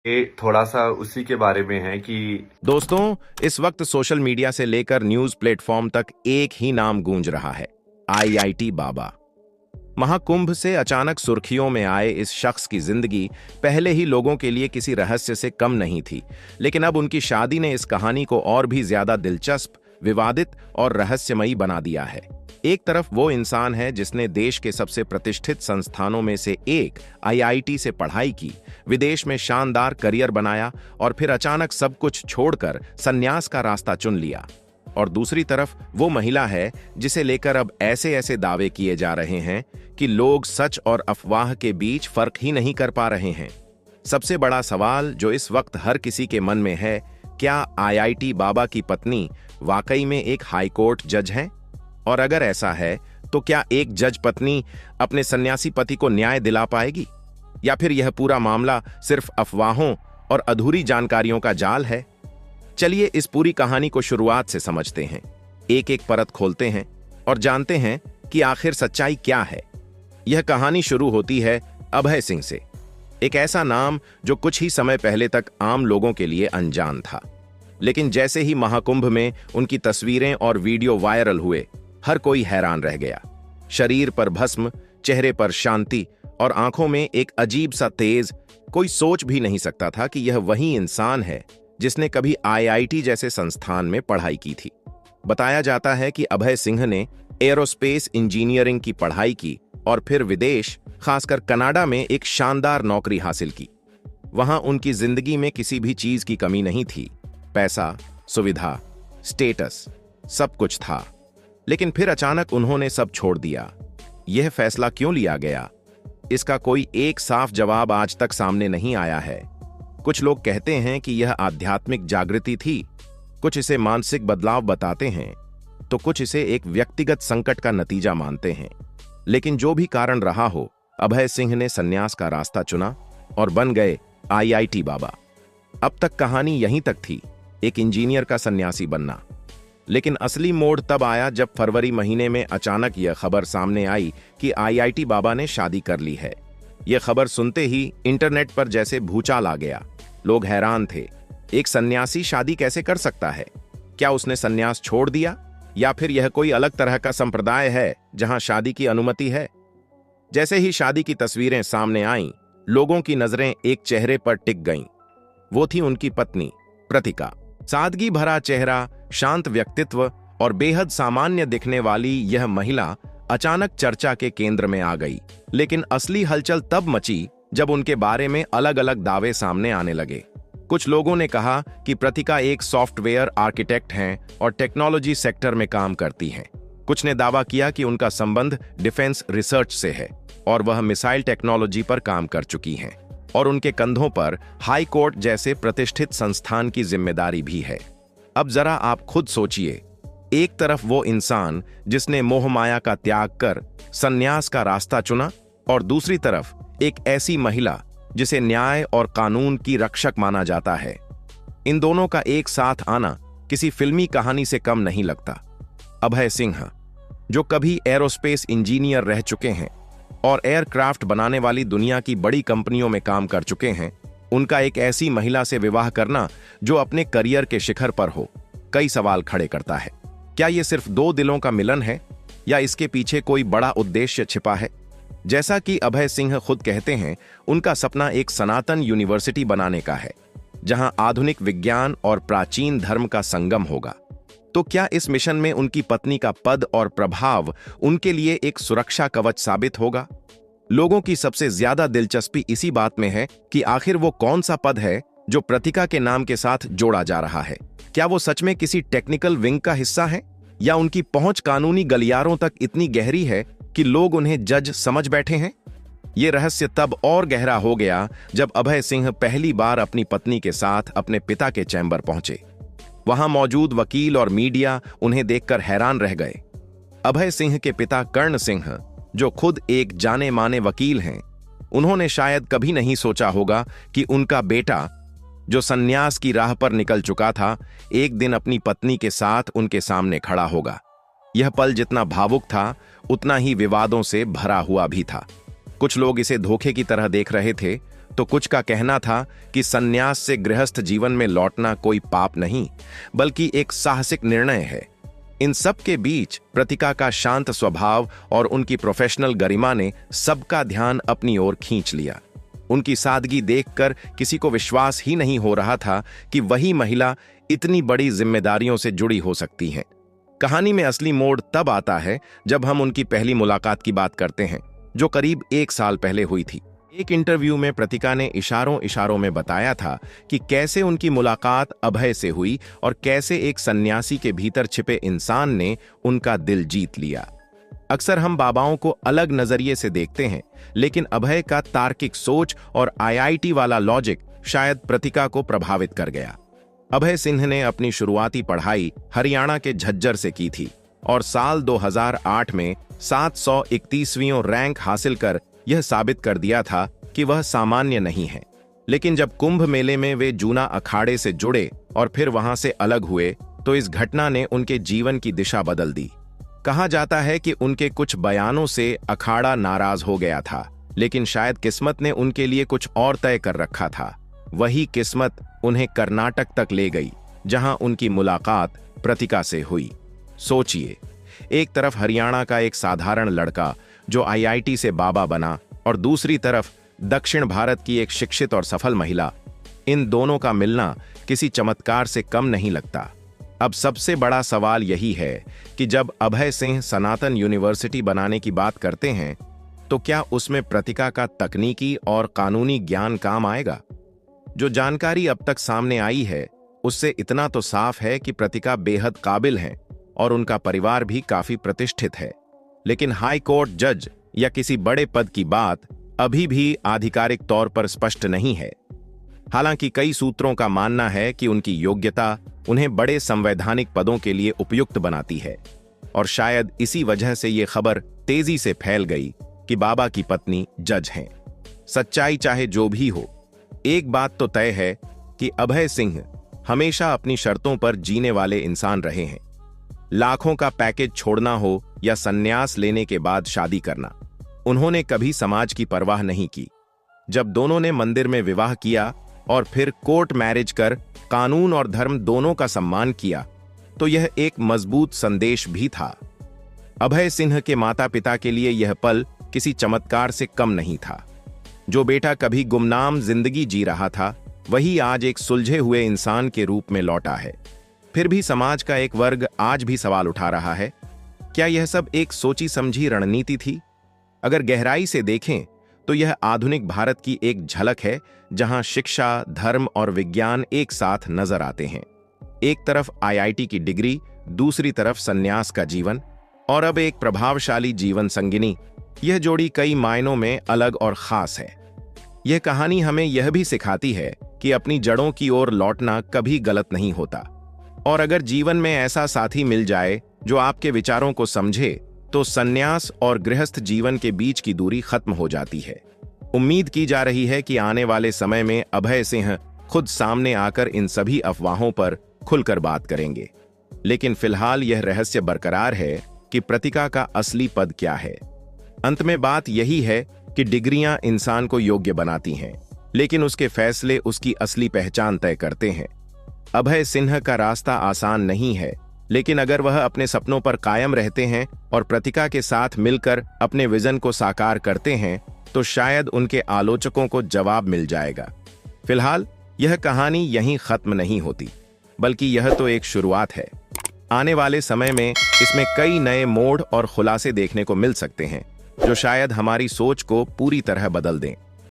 ये थोड़ा-सा उसी के बारे में है कि दोस्तों, इस वक्त सोशल मीडिया से लेकर न्यूज प्लेटफॉर्म तक एक ही नाम गूंज रहा है। आईआईटी बाबा। महाकुंभ से अचानक सुर्खियों में आए इस शख्स की जिंदगी पहले ही लोगों के लिए किसी रहस्य से कम नहीं थी, लेकिन अब उनकी शादी ने इस कहानी को और भी ज्यादा दिलचस्प, विवादित और रहस्यमयी बना दिया है। एक तरफ वो इंसान है जिसने देश के सबसे प्रतिष्ठित संस्थानों में से एक आईआईटी से पढ़ाई की, विदेश में शानदार करियर बनाया और फिर अचानक सब कुछ छोड़कर संन्यास का रास्ता चुन लिया। और दूसरी तरफ वो महिला है जिसे लेकर अब ऐसे ऐसे दावे किए जा रहे हैं कि लोग सच और अफवाह के बीच फर्क ही नहीं कर पा रहे हैं। सबसे बड़ा सवाल जो इस वक्त हर किसी के मन में है, क्या आईआईटी बाबा की पत्नी वाकई में एक हाईकोर्ट जज है? और अगर ऐसा है तो क्या एक जज पत्नी अपने सन्यासी पति को न्याय दिला पाएगी, या फिर यह पूरा मामला सिर्फ अफवाहों और अधूरी जानकारियों का जाल है? चलिए इस पूरी कहानी को शुरुआत से समझते हैं, एक एक परत खोलते हैं और जानते हैं कि आखिर सच्चाई क्या है। यह कहानी शुरू होती है अभय सिंह से, एक ऐसा नाम जो कुछ ही समय पहले तक आम लोगों के लिए अनजान था। लेकिन जैसे ही महाकुंभ में उनकी तस्वीरें और वीडियो वायरल हुए, हर कोई हैरान रह गया। शरीर पर भस्म, चेहरे पर शांति और आंखों में एक अजीब सा तेज। कोई सोच भी नहीं सकता था कि यह वही इंसान है जिसने कभी आईआईटी जैसे संस्थान में पढ़ाई की थी। बताया जाता है कि अभय सिंह ने एरोस्पेस इंजीनियरिंग की पढ़ाई की और फिर विदेश, खासकर कनाडा में एक शानदार नौकरी हासिल की। वहां उनकी जिंदगी में किसी भी चीज की कमी नहीं थी। पैसा, सुविधा, स्टेटस, सब कुछ था। लेकिन फिर अचानक उन्होंने सब छोड़ दिया। यह फैसला क्यों लिया गया, इसका कोई एक साफ जवाब आज तक सामने नहीं आया है। कुछ लोग कहते हैं कि यह आध्यात्मिक जागृति थी, कुछ इसे मानसिक बदलाव बताते हैं, तो कुछ इसे एक व्यक्तिगत संकट का नतीजा मानते हैं। लेकिन जो भी कारण रहा हो, अभय सिंह ने संन्यास का रास्ता चुना और बन गए आईआईटी बाबा। अब तक कहानी यहीं तक थी, एक इंजीनियर का सन्यासी बनना। लेकिन असली मोड़ तब आया जब फरवरी महीने में अचानक यह खबर सामने आई कि आईआईटी बाबा ने शादी कर ली है। यह खबर सुनते ही इंटरनेट पर जैसे भूचाल आ गया। लोग हैरान थे, एक सन्यासी शादी कैसे कर सकता है? क्या उसने सन्यास छोड़ दिया, या फिर यह कोई अलग तरह का संप्रदाय है जहां शादी की अनुमति है? जैसे ही शादी की तस्वीरें सामने आईं, लोगों की नजरें एक चेहरे पर टिक गईं। वो थी उनकी पत्नी प्रतिका। सादगी भरा चेहरा, शांत व्यक्तित्व और बेहद सामान्य दिखने वाली यह महिला अचानक चर्चा के केंद्र में आ गई। लेकिन असली हलचल तब मची जब उनके बारे में अलग अलग दावे सामने आने लगे। कुछ लोगों ने कहा कि प्रतिका एक सॉफ्टवेयर आर्किटेक्ट हैं और टेक्नोलॉजी सेक्टर में काम करती हैं। कुछ ने दावा किया कि उनका संबंध डिफेंस रिसर्च से है और वह मिसाइल टेक्नोलॉजी पर काम कर चुकी हैं, और उनके कंधों पर हाई कोर्ट जैसे प्रतिष्ठित संस्थान की जिम्मेदारी भी है। अब जरा आप खुद सोचिए, एक तरफ वो इंसान जिसने मोह माया का त्याग कर संन्यास का रास्ता चुना, और दूसरी तरफ एक ऐसी महिला जिसे न्याय और कानून की रक्षक माना जाता है। इन दोनों का एक साथ आना किसी फिल्मी कहानी से कम नहीं लगता। अभय सिंह, जो कभी एरोस्पेस इंजीनियर रह चुके हैं और एयरक्राफ्ट बनाने वाली दुनिया की बड़ी कंपनियों में काम कर चुके हैं, उनका एक ऐसी महिला से विवाह करना जो अपने करियर के शिखर पर हो, कई सवाल खड़े करता है। क्या यह सिर्फ दो दिलों का मिलन है, या इसके पीछे कोई बड़ा उद्देश्य छिपा है? जैसा कि अभय सिंह खुद कहते हैं, उनका सपना एक सनातन यूनिवर्सिटी बनाने का है, जहां आधुनिक विज्ञान और प्राचीन धर्म का संगम होगा। तो क्या इस मिशन में उनकी पत्नी का पद और प्रभाव उनके लिए एक सुरक्षा कवच साबित होगा? लोगों की सबसे ज्यादा दिलचस्पी इसी बात में है कि आखिर वो कौन सा पद है जो प्रतिका के नाम के साथ जोड़ा जा रहा है। क्या वो सच में किसी टेक्निकल विंग का हिस्सा है, या उनकी पहुंच कानूनी गलियारों तक इतनी गहरी है कि लोग उन्हें जज समझ बैठे हैं? ये रहस्य तब और गहरा हो गया जब अभय सिंह पहली बार अपनी पत्नी के साथ अपने पिता के चैम्बर पहुंचे। वहां मौजूद वकील और मीडिया उन्हें देखकर हैरान रह गए। अभय सिंह के पिता कर्ण सिंह, जो खुद एक जाने माने वकील हैं, उन्होंने शायद कभी नहीं सोचा होगा कि उनका बेटा, जो संन्यास की राह पर निकल चुका था, एक दिन अपनी पत्नी के साथ उनके सामने खड़ा होगा। यह पल जितना भावुक था, उतना ही विवादों से भरा हुआ भी था। कुछ लोग इसे धोखे की तरह देख रहे थे, तो कुछ का कहना था कि संन्यास से गृहस्थ जीवन में लौटना कोई पाप नहीं, बल्कि एक साहसिक निर्णय है। इन सब के बीच प्रतिका का शांत स्वभाव और उनकी प्रोफेशनल गरिमा ने सबका ध्यान अपनी ओर खींच लिया। उनकी सादगी देखकर किसी को विश्वास ही नहीं हो रहा था कि वही महिला इतनी बड़ी जिम्मेदारियों से जुड़ी हो सकती है। कहानी में असली मोड़ तब आता है जब हम उनकी पहली मुलाकात की बात करते हैं, जो करीब 1 साल पहले हुई थी। एक इंटरव्यू में प्रतिका ने इशारों इशारों में बताया था कि कैसे उनकी मुलाकात अभय से हुई और कैसे एक सन्यासी के भीतर छिपे इंसान ने उनका दिल जीत लिया। अक्सर हम बाबाओं को अलग नजरिए से देखते हैं, लेकिन अभय का तार्किक सोच और आईआईटी वाला लॉजिक शायद प्रतिका को प्रभावित कर गया। अभय सिंह ने अपनी शुरुआती पढ़ाई हरियाणा के झज्जर से की थी और साल 2008 में 731वीं रैंक हासिल कर यह साबित कर दिया था कि वह सामान्य नहीं है। लेकिन जब कुंभ मेले में वे जूना अखाड़े से जुड़े और फिर वहां से अलग हुए, तो इस घटना ने उनके जीवन की दिशा बदल दी। कहा जाता है कि उनके कुछ बयानों से अखाड़ा नाराज हो गया था, लेकिन शायद किस्मत ने उनके लिए कुछ और तय कर रखा था। वही किस्मत उन्हें कर्नाटक तक ले गई, जहां उनकी मुलाकात प्रतिका से हुई। सोचिए, एक तरफ हरियाणा का एक साधारण लड़का जो आईआईटी से बाबा बना, और दूसरी तरफ दक्षिण भारत की एक शिक्षित और सफल महिला। इन दोनों का मिलना किसी चमत्कार से कम नहीं लगता। अब सबसे बड़ा सवाल यही है कि जब अभय सिंह सनातन यूनिवर्सिटी बनाने की बात करते हैं, तो क्या उसमें प्रतिका का तकनीकी और कानूनी ज्ञान काम आएगा? जो जानकारी अब तक सामने आई है, उससे इतना तो साफ है कि प्रतिका बेहद काबिल हैं और उनका परिवार भी काफी प्रतिष्ठित है। लेकिन हाई कोर्ट जज या किसी बड़े पद की बात अभी भी आधिकारिक तौर पर स्पष्ट नहीं है। हालांकि कई सूत्रों का मानना है कि उनकी योग्यता उन्हें बड़े संवैधानिक पदों के लिए उपयुक्त बनाती है, और शायद इसी वजह से ये खबर तेजी से फैल गई कि बाबा की पत्नी जज हैं। सच्चाई चाहे जो भी हो, एक बात तो तय है कि अभय सिंह हमेशा अपनी शर्तों पर जीने वाले इंसान रहे हैं। लाखों का पैकेज छोड़ना हो या संन्यास लेने के बाद शादी करना, उन्होंने कभी समाज की परवाह नहीं की। जब दोनों ने मंदिर में विवाह किया और फिर कोर्ट मैरिज कर कानून और धर्म दोनों का सम्मान किया, तो यह एक मजबूत संदेश भी था। अभय सिंह के माता पिता के लिए यह पल किसी चमत्कार से कम नहीं था। जो बेटा कभी गुमनाम जिंदगी जी रहा था, वही आज एक सुलझे हुए इंसान के रूप में लौटा है। फिर भी समाज का एक वर्ग आज भी सवाल उठा रहा है, क्या यह सब एक सोची समझी रणनीति थी? अगर गहराई से देखें तो यह आधुनिक भारत की एक झलक है, जहां शिक्षा, धर्म और विज्ञान एक साथ नजर आते हैं। एक तरफ आईआईटी की डिग्री, दूसरी तरफ संन्यास का जीवन, और अब एक प्रभावशाली जीवन संगिनी। यह जोड़ी कई मायनों में अलग और खास है। यह कहानी हमें यह भी सिखाती है कि अपनी जड़ों की ओर लौटना कभी गलत नहीं होता, और अगर जीवन में ऐसा साथी मिल जाए जो आपके विचारों को समझे, तो संन्यास और गृहस्थ जीवन के बीच की दूरी खत्म हो जाती है। उम्मीद की जा रही है कि आने वाले समय में अभय सिंह खुद सामने आकर इन सभी अफवाहों पर खुलकर बात करेंगे। लेकिन फिलहाल यह रहस्य बरकरार है कि प्रतिका का असली पद क्या है। अंत में बात यही है कि डिग्रियां इंसान को योग्य बनाती हैं, लेकिन उसके फैसले उसकी असली पहचान तय करते हैं। अभय सिंह का रास्ता आसान नहीं है, लेकिन अगर वह अपने सपनों पर कायम रहते हैं और प्रतिका के साथ मिलकर अपने विजन को साकार करते हैं, तो शायद उनके आलोचकों को जवाब मिल जाएगा। फिलहाल यह कहानी यहीं खत्म नहीं होती, बल्कि यह तो एक शुरुआत है। आने वाले समय में इसमें कई नए मोड़ और खुलासे देखने को मिल सकते हैं, जो शायद हमारी सोच को पूरी तरह बदल दें।